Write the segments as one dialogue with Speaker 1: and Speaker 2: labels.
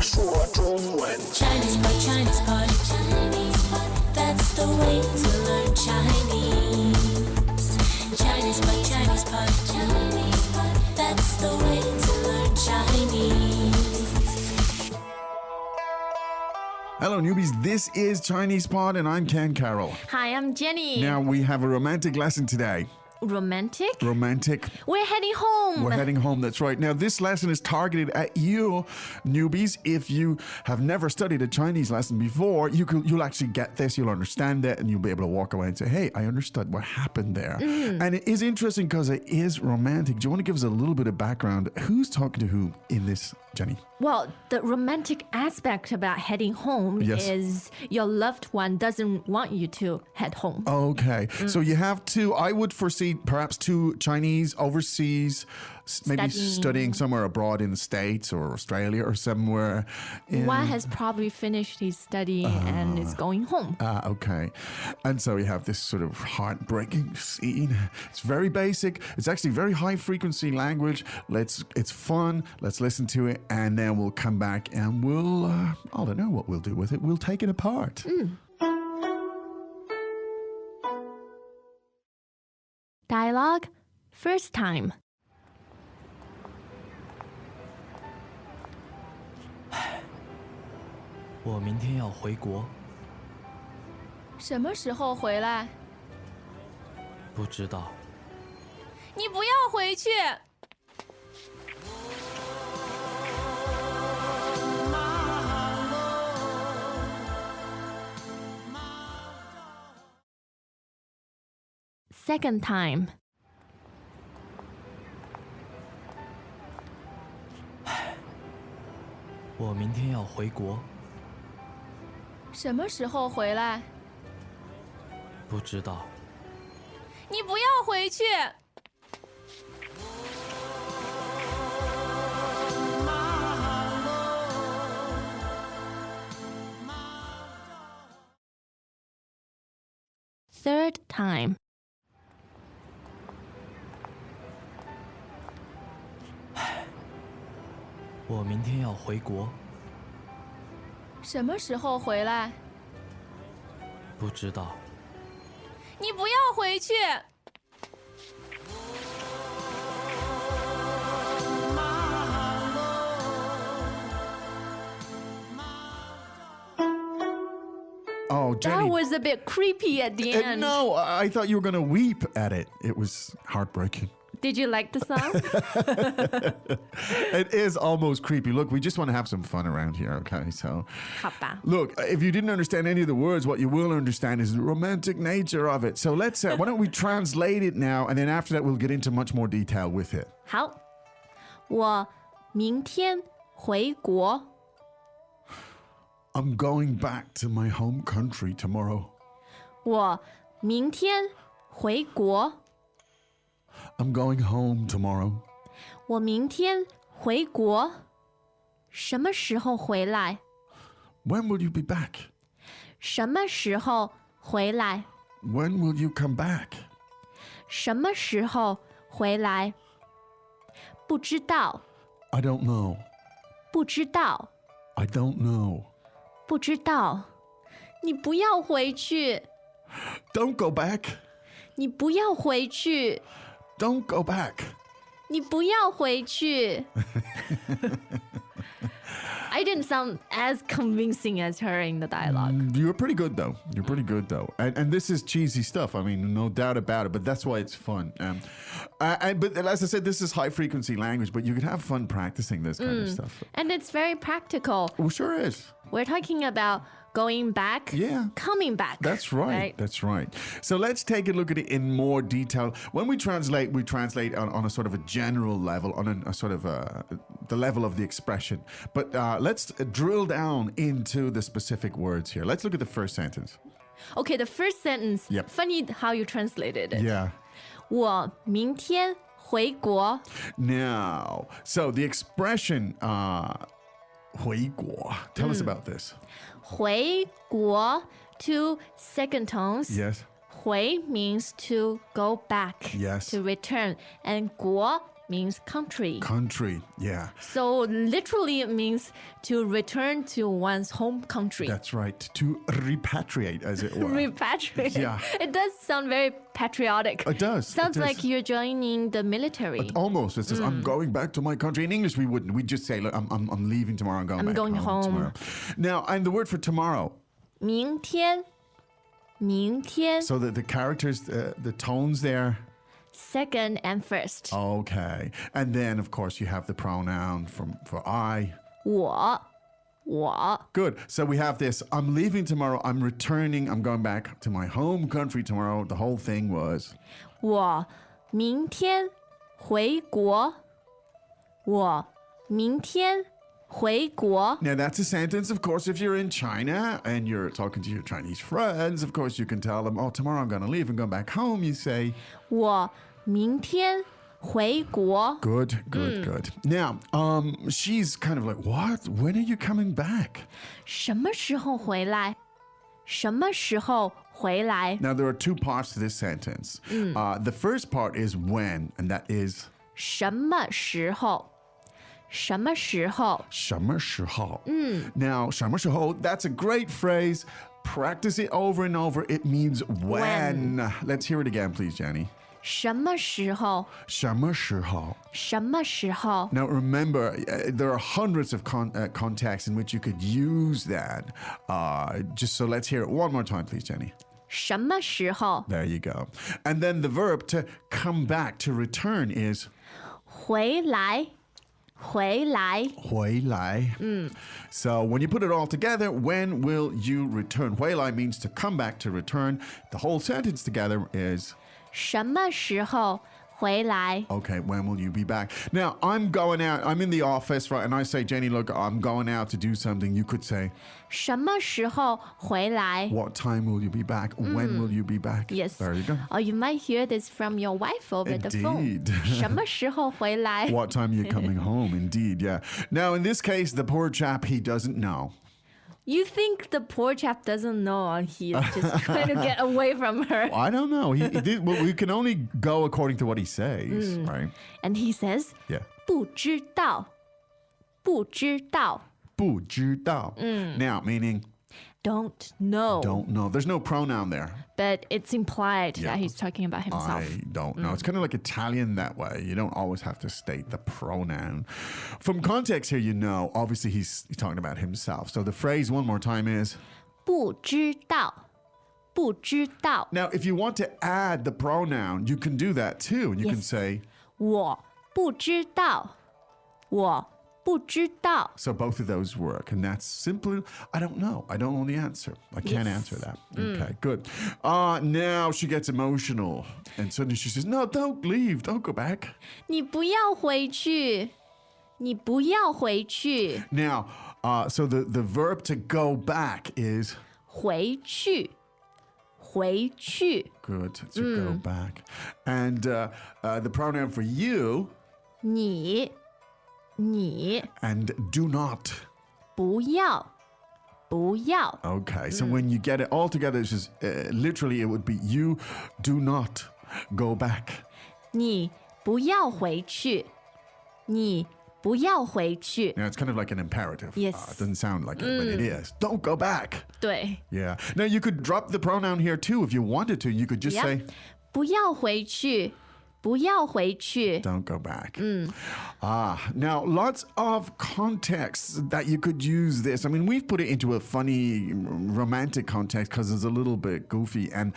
Speaker 1: 说中文。
Speaker 2: Chinese pot, Chinese pot, Chinese pot. That's the way to learn Chinese. Chinese pot, Chinese pot, Chinese pot. That's the way to learn Chinese.
Speaker 3: Hello, newbies. This is Chinese Pod, and I'm Ken Carroll.
Speaker 4: Hi, I'm Jenny.
Speaker 3: Now, we have a romantic lesson today.
Speaker 4: Romantic?
Speaker 3: Romantic.
Speaker 4: We're heading home.
Speaker 3: We're heading home, that's right. Now, this lesson is targeted at you, newbies. If you have never studied a Chinese lesson before, you'll actually get this, you'll understand it, and you'll be able to walk away and say, hey, I understood what happened there. And it is interesting because it is romantic. Do you want to give us a little bit of background? Who's talking to who in this, Jenny?
Speaker 4: Well, the romantic aspect about heading home
Speaker 3: Yes.
Speaker 4: is your loved one doesn't want you to head home.
Speaker 3: Okay. So you have two, I would foresee perhaps two Chinese overseas, maybe studying somewhere abroad in the States or Australia or somewhere.
Speaker 4: One has probably finished his study and is going home.
Speaker 3: Okay. And so you have this sort of heartbreaking scene. It's very basic. It's actually very high frequency language. It's fun. Let's listen to it. And then we'll come back and we'll, I don't know what we'll do with it. We'll take it apart.
Speaker 4: Dialogue, first time.
Speaker 5: 我明天要回国，
Speaker 4: 什么时候回来？
Speaker 5: 不知道。
Speaker 4: 你不要回去。Second time.
Speaker 5: 我明天要回国，
Speaker 4: 什么时候回来？
Speaker 5: 不知道。
Speaker 4: 你不要回去。Third time.
Speaker 5: 我明天要回国，
Speaker 4: 什么时候回来？
Speaker 5: 不知道。
Speaker 4: 你不要回去。
Speaker 3: Oh, Jenny.
Speaker 4: That was a bit creepy at the end.
Speaker 3: No, I thought you were going to weep at it. It was heartbreaking.
Speaker 4: Did you like the song?
Speaker 3: It is almost creepy. Look, we just want to have some fun around here, okay? So,
Speaker 4: 好吧。
Speaker 3: look, if you didn't understand any of the words, what you will understand is the romantic nature of it. So let's, why don't we translate it now, and then after that, we'll get into much more detail with it.
Speaker 4: 好，我明天回国。
Speaker 3: I'm going back to my home country tomorrow.
Speaker 4: 我明天回国。
Speaker 3: I'm going home tomorrow.
Speaker 4: 我明天回国。什么时候回来？
Speaker 3: When will you be back?
Speaker 4: 什么时候回来？
Speaker 3: When will you come back?
Speaker 4: 什么时候回来？不知道，
Speaker 3: I don't know.
Speaker 4: 不知道，
Speaker 3: I don't know.
Speaker 4: 不知道。你不要回去，
Speaker 3: Don't go back.
Speaker 4: 你不要回去，
Speaker 3: Don't go back.
Speaker 4: 你不要回去。I didn't sound as convincing as her in the dialogue.
Speaker 3: You're pretty good, though. You're pretty good, though. And this is cheesy stuff. I mean, no doubt about it. But that's why it's fun. But as I said, this is high-frequency language. But you can have fun practicing this kind of stuff.
Speaker 4: And it's very practical.
Speaker 3: Well, sure is.
Speaker 4: We're talking about going back,
Speaker 3: Yeah.
Speaker 4: coming back.
Speaker 3: That's right. That's right. So let's take a look at it in more detail. When we translate on a sort of a general level, on a sort of the level of the expression. But let's drill down into the specific words here. Let's look at the first sentence.
Speaker 4: Okay, the first sentence.
Speaker 3: Yep.
Speaker 4: Funny how you translated it.
Speaker 3: Yeah.
Speaker 4: 我明天回国.
Speaker 3: Now, so the expression 回国. Tell us about this.
Speaker 4: 回国 two second tones.
Speaker 3: Yes.
Speaker 4: 回 means to go back,
Speaker 3: Yes.
Speaker 4: to return. And 国 means country.
Speaker 3: Country, yeah.
Speaker 4: So literally it means to return to one's home country.
Speaker 3: That's right. To repatriate, as it were.
Speaker 4: Repatriate.
Speaker 3: Yeah.
Speaker 4: It does sound very patriotic.
Speaker 3: It does.
Speaker 4: Sounds
Speaker 3: it does.
Speaker 4: like you're joining the military.
Speaker 3: Almost. It says, I'm going back to my country. In English, we wouldn't. We'd just say, look, I'm leaving tomorrow. I'm going back
Speaker 4: going home.
Speaker 3: tomorrow. Now, and the word for tomorrow.
Speaker 4: 明天,明天.
Speaker 3: So the characters, the tones there.
Speaker 4: Second and first.
Speaker 3: Okay. And then, of course, you have the pronoun for I.
Speaker 4: 我.
Speaker 3: Good. So we have this. I'm leaving tomorrow. I'm returning. I'm going back to my home country tomorrow. The whole thing was.
Speaker 4: 我明天回国. 我明天回国.
Speaker 3: Now, that's a sentence, of course, if you're in China and you're talking to your Chinese friends, of course, you can tell them, oh, tomorrow I'm going to leave and go back home. You say,
Speaker 4: 我明天回国.
Speaker 3: good. Now, she's kind of like, what? When are you coming back?
Speaker 4: 什么时候回来？什么时候回来？
Speaker 3: Now, there are two parts to this sentence. The first part is when, and that is
Speaker 4: 什么时候？什么时候？
Speaker 3: 什么时候? Now, 什么时候, that's a great phrase. Practice it over and over. It means when. Let's hear it again, please, Jenny.
Speaker 4: 什么时候？
Speaker 3: 什么时候?
Speaker 4: 什么时候？
Speaker 3: Now, remember, there are hundreds of contexts in which you could use that. Just so let's hear it one more time, please, Jenny.
Speaker 4: 什么时候？
Speaker 3: There you go. And then the verb to come back, to return is
Speaker 4: 回来，回来。
Speaker 3: 回来. So when you put it all together, when will you return? 回来means to come back, to return. The whole sentence together is
Speaker 4: 什么时候回来？
Speaker 3: okay, when will you be back? Now, I'm going out, I'm in the office, right? And I say, Jenny, look, I'm going out to do something. You could say,
Speaker 4: 什么时候回来？
Speaker 3: what time will you be back? When will you be back?
Speaker 4: Yes.
Speaker 3: There you go.
Speaker 4: Or you might hear this from your wife over the phone.
Speaker 3: Indeed.
Speaker 4: 什么时候回来？
Speaker 3: What time are you coming home? Indeed, yeah. Now, in this case, the poor chap, he doesn't know.
Speaker 4: You think the poor chap doesn't know or he's just trying to get away from her.
Speaker 3: I don't know. He did, well, we can only go according to what he says, right?
Speaker 4: And he says,
Speaker 3: Yeah.
Speaker 4: 不知道，不知道。
Speaker 3: 不知道. Now, meaning
Speaker 4: Don't know.
Speaker 3: don't know. There's no pronoun there.
Speaker 4: But it's implied
Speaker 3: Yeah.
Speaker 4: that he's talking about himself.
Speaker 3: I don't know. It's kind of like Italian that way. You don't always have to state the pronoun. From context here, you know, obviously he's talking about himself. So the phrase one more time is
Speaker 4: 不知道，不知道。
Speaker 3: now, if you want to add the pronoun, you can do that too. And you can
Speaker 4: Yes.
Speaker 3: say,
Speaker 4: 我不知道，我不知道。
Speaker 3: so both of those work. And that's simply, I don't know. I don't know the answer. I can't
Speaker 4: Yes.
Speaker 3: answer that. Okay, good. Now she gets emotional. And suddenly she says, no, don't leave. Don't go back.
Speaker 4: 你不要回去，你不要回去，
Speaker 3: Now, so the verb to go back is
Speaker 4: 回去，回去。
Speaker 3: good to go back. And the pronoun for you
Speaker 4: 你，你
Speaker 3: and do not.
Speaker 4: 不要，不要。
Speaker 3: Okay, so when you get it all together, it's just literally it would be you do not go back.
Speaker 4: 你不要回去，你不要回去。
Speaker 3: Now, it's kind of like an imperative.
Speaker 4: Yes.
Speaker 3: It doesn't sound like it, but it is. Don't go back.
Speaker 4: 对，
Speaker 3: Yeah. Now, you could drop the pronoun here too if you wanted to. You could just
Speaker 4: Yeah.
Speaker 3: say,
Speaker 4: 不要回去，不要回去。
Speaker 3: don't go back. Now, lots of contexts that you could use this. I mean, we've put it into a funny romantic context because it's a little bit goofy and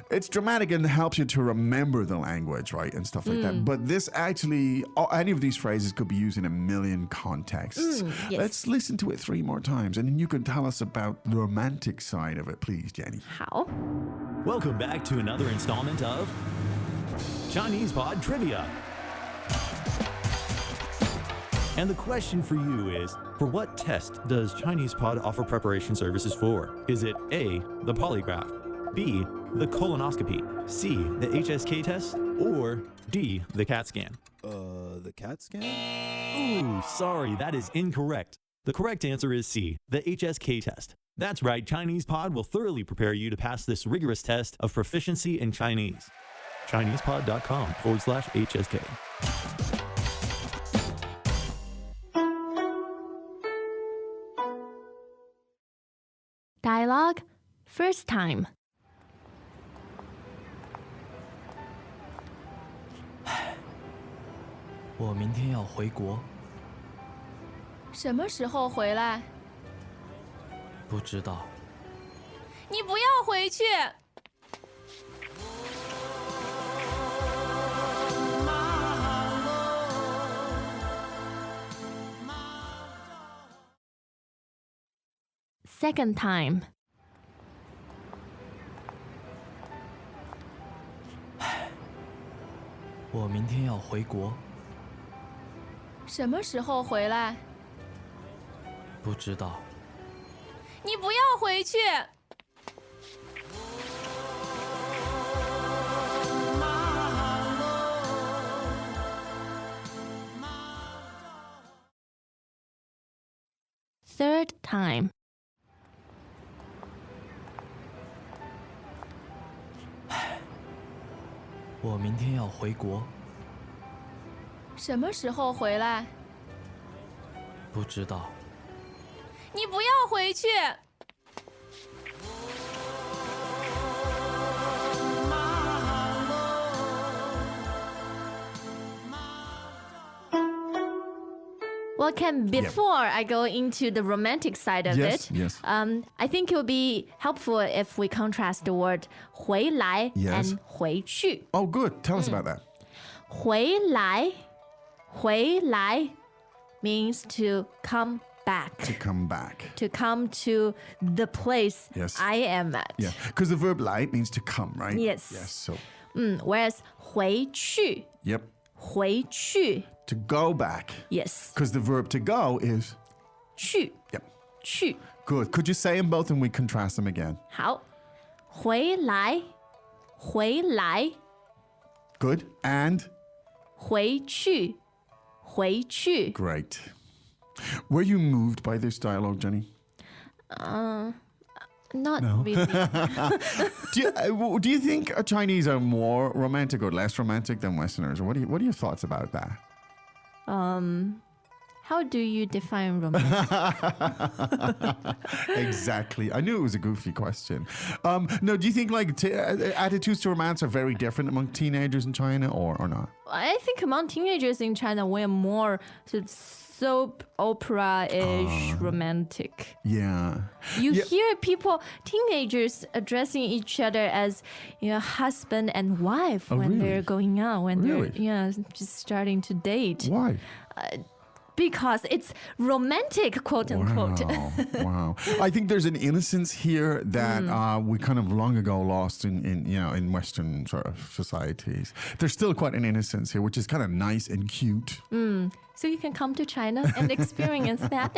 Speaker 3: it's dramatic and helps you to remember the language, right? And stuff like that. But this actually, any of these phrases could be used in a million contexts.
Speaker 4: Yes.
Speaker 3: Let's listen to it 3 more times and then you can tell us about the romantic side of it, please, Jenny.
Speaker 4: 好，
Speaker 1: Welcome back to another installment of Chinese Pod Trivia. And the question for you is, for what test does Chinese Pod offer preparation services for? Is it A, the polygraph, B, the colonoscopy, C, the HSK test, or D, the CAT scan?
Speaker 6: The CAT scan?
Speaker 1: Ooh, sorry, that is incorrect. The correct answer is C, the HSK test. That's right, Chinese Pod will thoroughly prepare you to pass this rigorous test of proficiency in Chinese. ChinesePod.com/HSK.
Speaker 4: dialogue. First time.
Speaker 5: 我明天要回国，
Speaker 4: 什么时候回来？
Speaker 5: 不知道。
Speaker 4: 你不要回去。Second time.
Speaker 5: 我明天要回国，
Speaker 4: 什么时候回来？
Speaker 5: 不知道。
Speaker 4: 你不要回去。Third time.
Speaker 5: 我明天要回国，
Speaker 4: 什么时候回来？
Speaker 5: 不知道。
Speaker 4: 你不要回去。Well, Ken, before I go into the romantic side of
Speaker 3: Yes,
Speaker 4: it,
Speaker 3: yes.
Speaker 4: I think it would be helpful if we contrast the word 回来
Speaker 3: Yes.
Speaker 4: and 回去。
Speaker 3: Oh, good. Tell us about that.
Speaker 4: 回来 means to come back,
Speaker 3: To come back.
Speaker 4: to come to the place
Speaker 3: Yes.
Speaker 4: I am at.
Speaker 3: Yeah, because the verb 来 means to come, right?
Speaker 4: Yes.
Speaker 3: Yes. So,
Speaker 4: Whereas 回去
Speaker 3: yep.
Speaker 4: 回去
Speaker 3: To go back.
Speaker 4: yes,
Speaker 3: Because the verb to go is
Speaker 4: 去
Speaker 3: yep.
Speaker 4: 去
Speaker 3: Good. Could you say them both and we contrast them again?
Speaker 4: 好，回来
Speaker 3: Good. And
Speaker 4: 回去
Speaker 3: great. Were you moved by this dialogue, Jenny?
Speaker 4: Not really.
Speaker 3: Do you think Chinese are more romantic or less romantic than Westerners? Or what are your thoughts about that?
Speaker 4: How do you define romance?
Speaker 3: Exactly. I knew it was a goofy question. No, do you think like attitudes to romance are very different among teenagers in China or not?
Speaker 4: I think among teenagers in China, we're more sort of soap opera-ish romantic.
Speaker 3: Yeah.
Speaker 4: You
Speaker 3: Yeah.
Speaker 4: hear teenagers addressing each other as, husband and wife when
Speaker 3: really?
Speaker 4: they're going out, when
Speaker 3: Really?
Speaker 4: they're, just starting to date.
Speaker 3: Why?
Speaker 4: Because it's romantic, quote unquote.
Speaker 3: Wow. I think there's an innocence here that we kind of long ago lost in Western sort of societies. There's still quite an innocence here, which is kind of nice and cute.
Speaker 4: So you can come to China and experience that.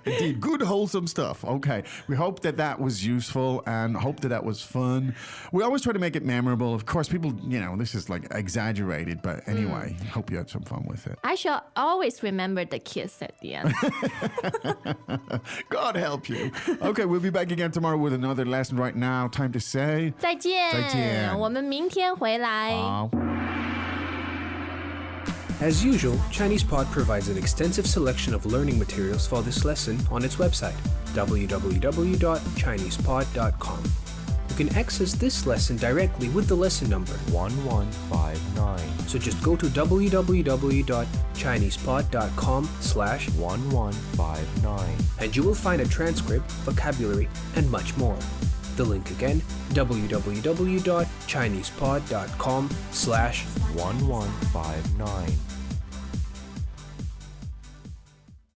Speaker 3: Indeed, good wholesome stuff. Okay, we hope that was useful and hope that was fun. We always try to make it memorable. Of course, people, this is like exaggerated, but anyway, hope you had some fun with it.
Speaker 4: I shall always remember the kiss at the end.
Speaker 3: God help you. Okay, we'll be back again tomorrow with another lesson. Right now, time to say
Speaker 4: 再见，
Speaker 3: 再见。
Speaker 4: 我们明天回来。
Speaker 7: As usual, ChinesePod provides an extensive selection of learning materials for this lesson on its website, www.chinesepod.com. You can access this lesson directly with the lesson number
Speaker 8: 1159.
Speaker 7: So just go to www.chinesepod.com/1159 and you will find a transcript, vocabulary, and much more. The link again, www.chinesepod.com/1159.